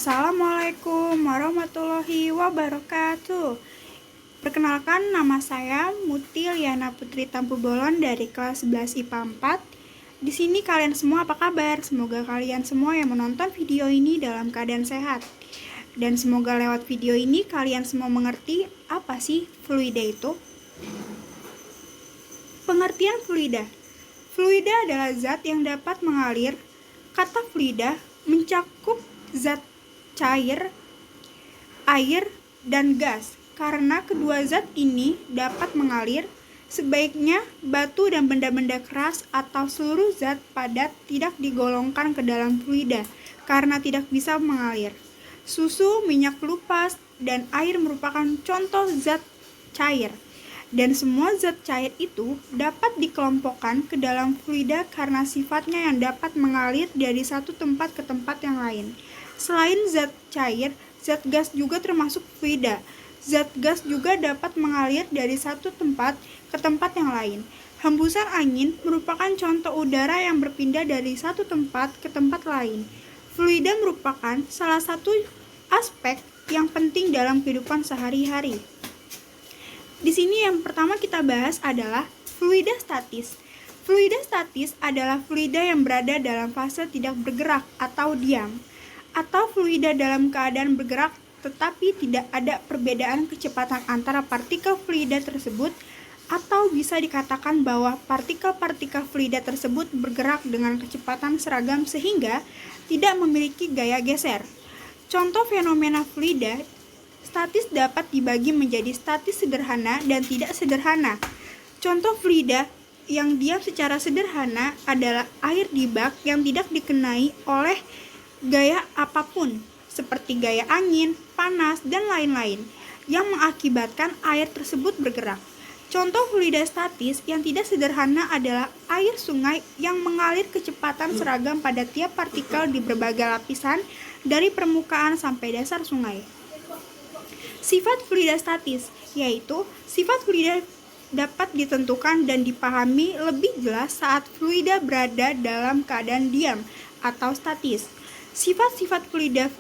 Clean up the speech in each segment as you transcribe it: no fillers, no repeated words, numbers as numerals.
Assalamualaikum warahmatullahi wabarakatuh. Perkenalkan, nama saya Muti Liana Putri Tampu Bolon dari kelas 11 IPA 4. Di sini kalian semua apa kabar? Semoga kalian semua yang menonton video ini dalam keadaan sehat. Dan semoga lewat video ini kalian semua mengerti apa sih fluida itu. Pengertian fluida. Fluida adalah zat yang dapat mengalir. Kata fluida mencakup zat cair, air, dan gas. Karena kedua zat ini dapat mengalir, sebaiknya batu dan benda-benda keras atau seluruh zat padat tidak digolongkan ke dalam fluida karena tidak bisa mengalir. Susu, minyak pelupas, dan air merupakan contoh zat cair. Dan semua zat cair itu dapat dikelompokkan ke dalam fluida karena sifatnya yang dapat mengalir dari satu tempat ke tempat yang lain. Selain zat cair, zat gas juga termasuk fluida. Zat gas juga dapat mengalir dari satu tempat ke tempat yang lain. Hembusan angin merupakan contoh udara yang berpindah dari satu tempat ke tempat lain. Fluida merupakan salah satu aspek yang penting dalam kehidupan sehari-hari. Di sini yang pertama kita bahas adalah fluida statis. Fluida statis adalah fluida yang berada dalam fase tidak bergerak atau diam, atau fluida dalam keadaan bergerak tetapi tidak ada perbedaan kecepatan antara partikel fluida tersebut, atau bisa dikatakan bahwa partikel-partikel fluida tersebut bergerak dengan kecepatan seragam sehingga tidak memiliki gaya geser. Contoh fenomena fluida statis dapat dibagi menjadi statis sederhana dan tidak sederhana. Contoh fluida yang diam secara sederhana adalah air di bak yang tidak dikenai oleh gaya apapun, seperti gaya angin, panas, dan lain-lain, yang mengakibatkan air tersebut bergerak. Contoh fluida statis yang tidak sederhana adalah air sungai yang mengalir kecepatan seragam pada tiap partikel di berbagai lapisan dari permukaan sampai dasar sungai. Sifat fluida statis, yaitu sifat fluida dapat ditentukan dan dipahami lebih jelas saat fluida berada dalam keadaan diam atau statis. Sifat-sifat fluida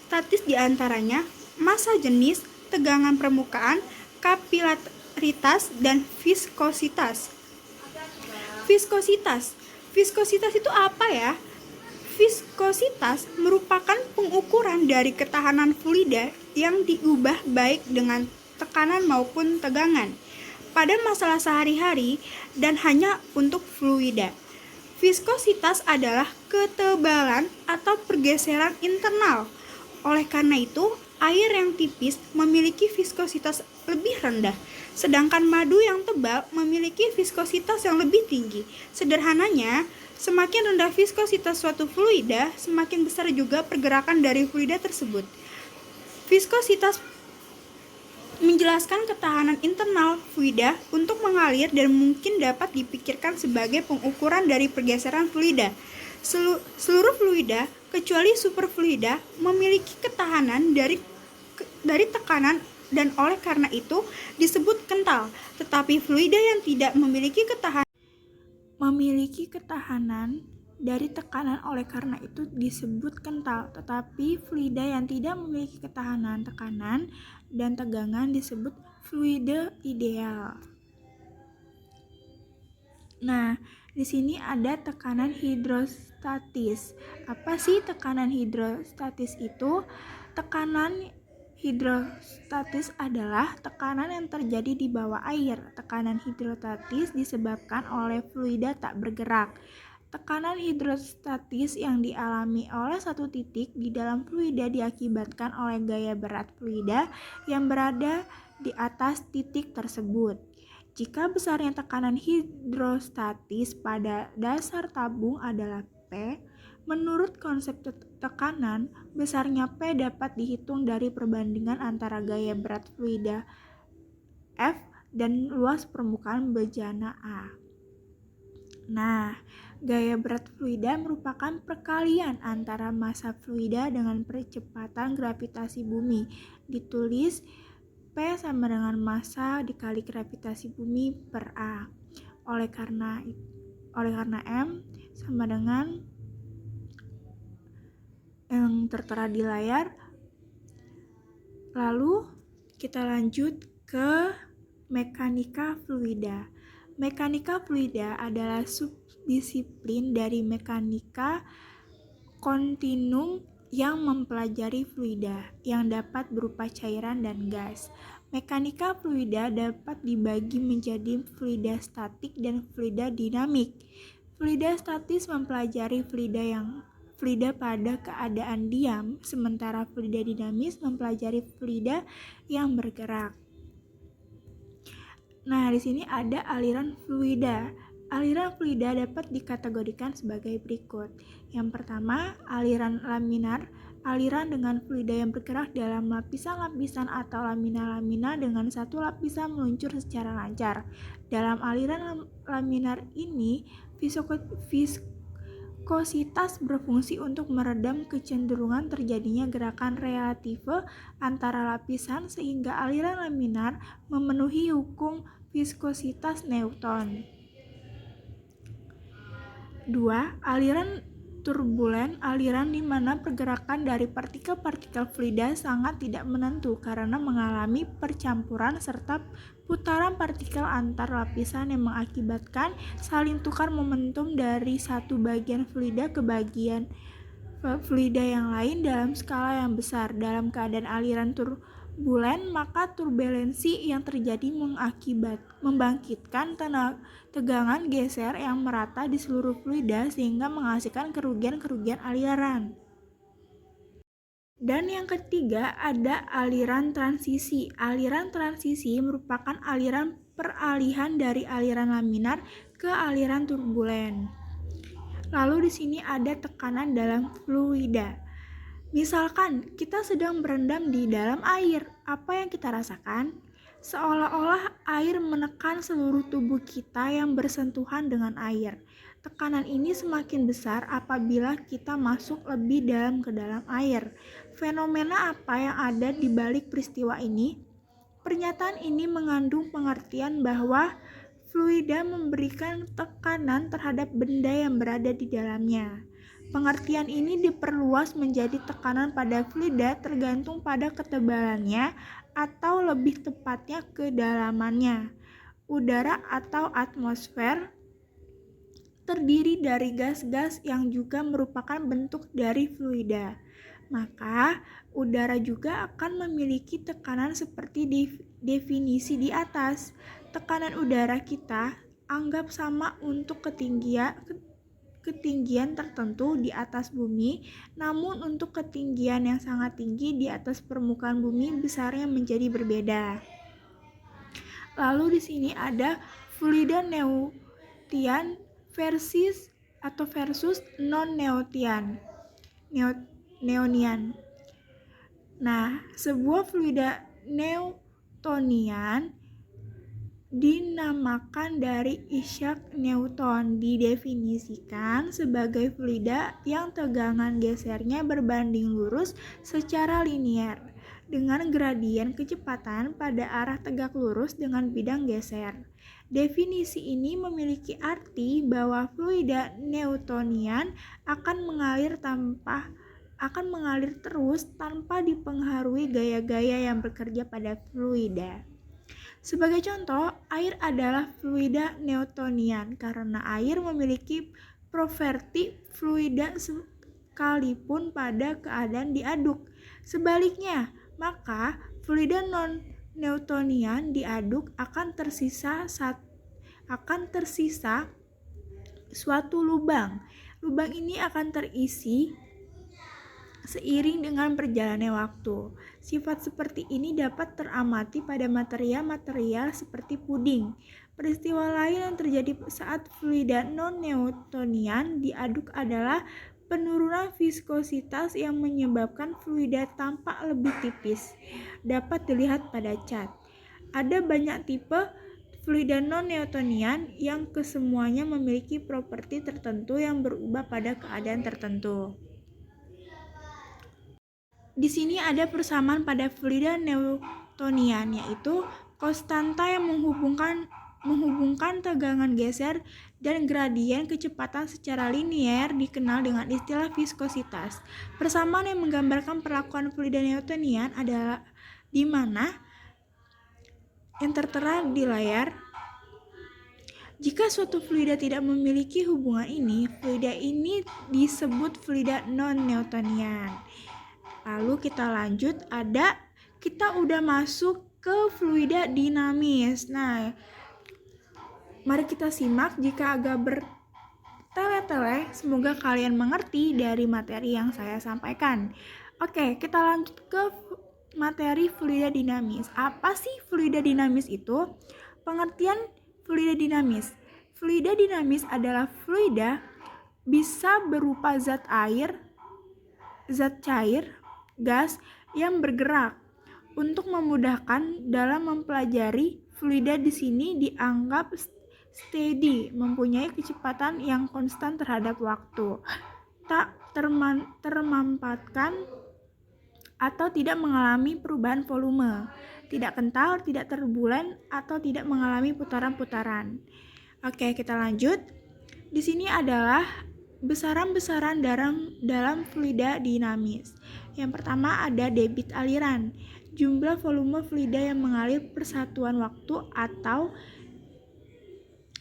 statis diantaranya massa jenis, tegangan permukaan, kapilaritas, dan viskositas. Viskositas itu apa ya? Viskositas merupakan pengukuran dari ketahanan fluida yang diubah baik dengan tekanan maupun tegangan pada masalah sehari-hari dan hanya untuk fluida. Viskositas adalah ketebalan atau pergeseran internal. Oleh karena itu, air yang tipis memiliki viskositas lebih rendah, sedangkan madu yang tebal memiliki viskositas yang lebih tinggi. Sederhananya, semakin rendah viskositas suatu fluida, semakin besar juga pergerakan dari fluida tersebut. Viskositas menjelaskan ketahanan internal fluida untuk mengalir dan mungkin dapat dipikirkan sebagai pengukuran dari pergeseran fluida. Seluruh fluida, kecuali superfluida, memiliki ketahanan dari tekanan dan oleh karena itu disebut kental. Tetapi fluida yang tidak memiliki ketahanan dari tekanan oleh karena itu disebut kental, tetapi fluida yang tidak memiliki ketahanan tekanan dan tegangan disebut fluida ideal. Nah, di sini ada tekanan hidrostatis. Apa sih tekanan hidrostatis itu? Tekanan hidrostatis adalah tekanan yang terjadi di bawah air. Tekanan hidrostatis disebabkan oleh fluida tak bergerak. Tekanan hidrostatis yang dialami oleh satu titik di dalam fluida diakibatkan oleh gaya berat fluida yang berada di atas titik tersebut. Jika besarnya tekanan hidrostatis pada dasar tabung adalah P, menurut konsep tekanan, besarnya P dapat dihitung dari perbandingan antara gaya berat fluida F dan luas permukaan bejana A. Nah, gaya berat fluida merupakan perkalian antara massa fluida dengan percepatan gravitasi bumi. Ditulis P sama dengan massa dikali gravitasi bumi per A. Oleh karena M sama dengan yang tertera di layar. Lalu kita lanjut ke mekanika fluida. Mekanika fluida adalah subdisiplin dari mekanika kontinum yang mempelajari fluida yang dapat berupa cairan dan gas. Mekanika fluida dapat dibagi menjadi fluida statik dan fluida dinamik. Fluida statis mempelajari fluida pada keadaan diam, sementara fluida dinamis mempelajari fluida yang bergerak. Nah, di sini ada aliran fluida. Aliran fluida dapat dikategorikan sebagai berikut. Yang pertama, aliran laminar, aliran dengan fluida yang bergerak dalam lapisan-lapisan atau lamina-lamina dengan satu lapisan meluncur secara lancar. Dalam aliran laminar ini, viskositas berfungsi untuk meredam kecenderungan terjadinya gerakan relative antara lapisan sehingga aliran laminar memenuhi hukum viskositas Newton. 2. Aliran turbulen, aliran di mana pergerakan dari partikel-partikel fluida sangat tidak menentu karena mengalami percampuran serta putaran partikel antar lapisan yang mengakibatkan saling tukar momentum dari satu bagian fluida ke bagian fluida yang lain dalam skala yang besar. Dalam keadaan aliran turbulen, maka turbulensi yang terjadi membangkitkan tegangan geser yang merata di seluruh fluida sehingga menghasilkan kerugian aliran. Dan yang ketiga ada aliran transisi. Aliran transisi merupakan aliran peralihan dari aliran laminar ke aliran turbulen. Lalu di sini ada tekanan dalam fluida. Misalkan kita sedang berendam di dalam air, apa yang kita rasakan? Seolah-olah air menekan seluruh tubuh kita yang bersentuhan dengan air. Tekanan ini semakin besar apabila kita masuk lebih dalam ke dalam air. Fenomena apa yang ada di balik peristiwa ini? Pernyataan ini mengandung pengertian bahwa fluida memberikan tekanan terhadap benda yang berada di dalamnya. Pengertian ini diperluas menjadi tekanan pada fluida tergantung pada ketebalannya atau lebih tepatnya kedalamannya. Udara atau atmosfer terdiri dari gas-gas yang juga merupakan bentuk dari fluida. Maka, udara juga akan memiliki tekanan seperti definisi di atas. Tekanan udara kita anggap sama untuk ketinggian tertentu di atas bumi, namun untuk ketinggian yang sangat tinggi di atas permukaan bumi besarnya menjadi berbeda. Lalu di sini ada fluida Newtonian versus non-Newtonian. Nah, sebuah fluida Newtonian dinamakan dari Isaac Newton, didefinisikan sebagai fluida yang tegangan gesernya berbanding lurus secara linier dengan gradien kecepatan pada arah tegak lurus dengan bidang geser. Definisi ini memiliki arti bahwa fluida Newtonian akan mengalir terus tanpa dipengaruhi gaya-gaya yang bekerja pada fluida. Sebagai contoh, air adalah fluida Newtonian karena air memiliki properti fluida sekalipun pada keadaan diaduk. Sebaliknya, maka fluida non-Newtonian diaduk akan tersisa suatu lubang. Lubang ini akan terisi seiring dengan berjalannya waktu. Sifat seperti ini dapat teramati pada material seperti puding. Peristiwa lain yang terjadi saat fluida non-Newtonian diaduk adalah penurunan viskositas yang menyebabkan fluida tampak lebih tipis. Dapat dilihat pada cat. Ada banyak tipe fluida non-Newtonian yang kesemuanya memiliki properti tertentu yang berubah pada keadaan tertentu. Di sini ada persamaan pada fluida Newtonian, yaitu konstanta yang menghubungkan menghubungkan tegangan geser dan gradien kecepatan secara linier dikenal dengan istilah viskositas. Persamaan yang menggambarkan perlakuan fluida Newtonian adalah di mana yang tertera di layar. Jika suatu fluida tidak memiliki hubungan ini, fluida ini disebut fluida non-Newtonian. Lalu kita lanjut, kita udah masuk ke fluida dinamis. Nah, mari kita simak jika agak bertele-tele, semoga kalian mengerti dari materi yang saya sampaikan. Oke, kita lanjut ke materi fluida dinamis. Apa sih fluida dinamis itu? Pengertian fluida dinamis. Fluida dinamis adalah fluida bisa berupa zat air, zat cair, gas yang bergerak. Untuk memudahkan dalam mempelajari, fluida di sini dianggap steady, mempunyai kecepatan yang konstan terhadap waktu, tak termampatkan atau tidak mengalami perubahan volume, tidak kental, tidak terbulan, atau tidak mengalami putaran-putaran. Oke, kita lanjut. Di sini adalah besaran-besaran dalam fluida dinamis. Yang pertama ada debit aliran, jumlah volume fluida yang mengalir per satuan waktu, atau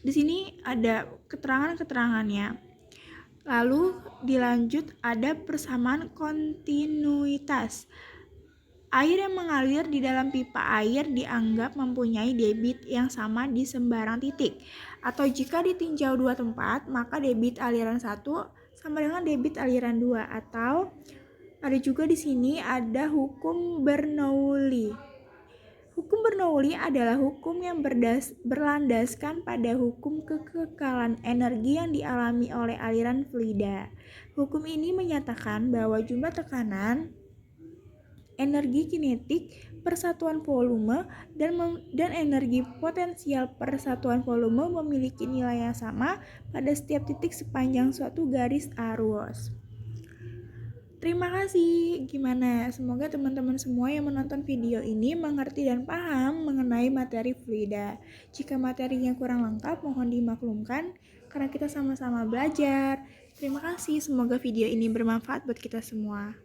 di sini ada keterangan-keterangannya. Lalu dilanjut ada persamaan kontinuitas. Air yang mengalir di dalam pipa air dianggap mempunyai debit yang sama di sembarang titik. Atau jika ditinjau dua tempat, maka debit aliran 1 sama dengan debit aliran 2. Atau ada juga di sini ada hukum Bernoulli. Hukum Bernoulli adalah hukum yang berlandaskan pada hukum kekekalan energi yang dialami oleh aliran fluida. Hukum ini menyatakan bahwa jumlah tekanan, energi kinetik per satuan volume, dan energi potensial per satuan volume memiliki nilai yang sama pada setiap titik sepanjang suatu garis arus. Terima kasih. Gimana? Semoga teman-teman semua yang menonton video ini mengerti dan paham mengenai materi fluida. Jika materinya kurang lengkap, mohon dimaklumkan karena kita sama-sama belajar. Terima kasih. Semoga video ini bermanfaat buat kita semua.